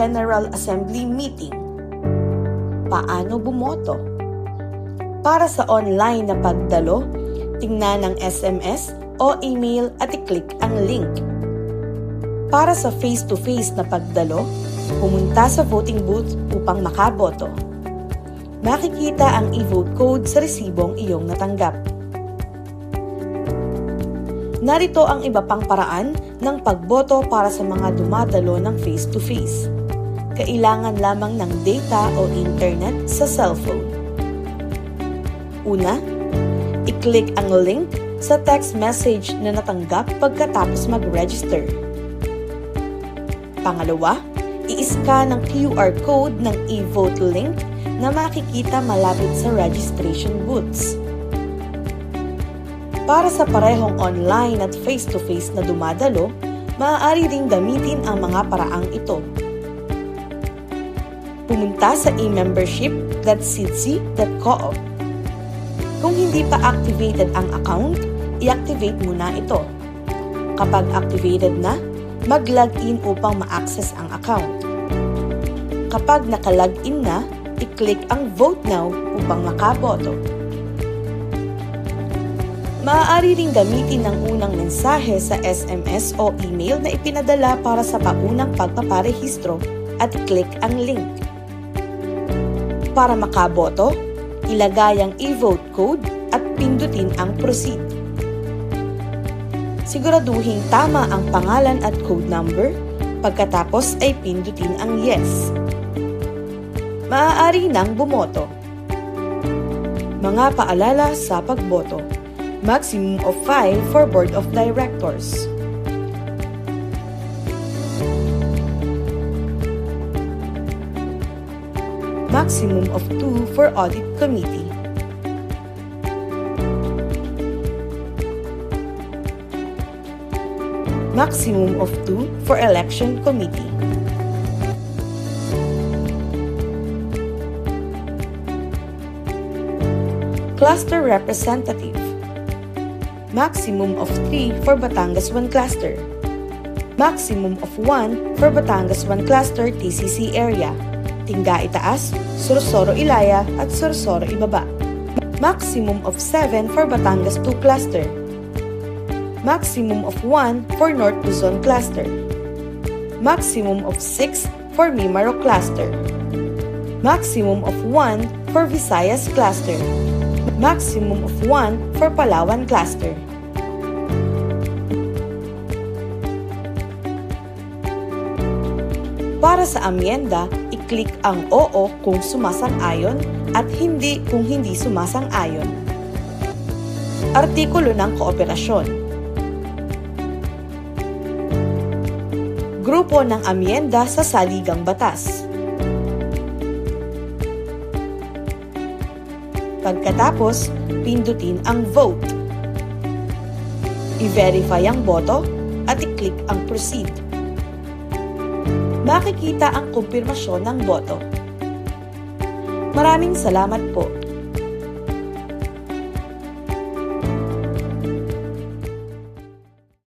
General Assembly meeting. Paano bumoto? Para sa online na pagdalo, tingnan ang SMS o email at i-click ang link. Para sa face-to-face na pagdalo, pumunta sa voting booth upang makaboto. Makikita ang e-vote code sa resibong iyong natanggap. Narito ang iba pang paraan ng pagboto para sa mga dumadalo ng face-to-face. Kailangan lamang ng data o internet sa cellphone. Una, i-click ang link sa text message na natanggap pagkatapos mag-register. Pangalawa, i-scan ang QR code ng e-vote link na makikita malapit sa registration booths. Para sa parehong online at face-to-face na dumadalo, maaari ring gamitin ang mga paraang ito. Pumunta sa e-membership.sidsi.coop. Kung hindi pa activated ang account, i-activate muna ito. Kapag activated na, mag-login upang ma-access ang account. Kapag naka-login na, i-click ang Vote Now upang makaboto. Maaari ring gamitin ang unang mensahe sa SMS o email na ipinadala para sa paunang pagpaparehistro at i-click ang link. Para makaboto, ilagay ang e-vote code at pindutin ang Proceed. Siguraduhin tama ang pangalan at code number, pagkatapos ay pindutin ang Yes. Maaari nang bumoto. Mga paalala sa pagboto. Maximum of 5 for Board of Directors. Maximum of 2 for Audit Committee. Maximum of 2 for Election Committee. Cluster Representative. Maximum of 3 for Batangas 1 Cluster. Maximum of 1 for Batangas 1 Cluster TCC area. Tingga Itaas, Sorsogon Ilaya at Sorsogon Ibaba. Maximum of 7 for Batangas 2 Cluster. Maximum of 1 for North Luzon Cluster. Maximum of 6 for Mimaro Cluster. Maximum of 1 for Visayas Cluster. Maximum of 1 for Palawan Cluster. Para sa amyenda, i-click ang Oo kung sumasang-ayon at Hindi kung hindi sumasang-ayon. Artikulo ng Kooperasyon. Grupo ng amyenda sa Saligang Batas. Pagkatapos, pindutin ang Vote. I-verify ang boto at i-click ang Proceed. Makikita ang kumpirmasyon ng boto. Maraming salamat po.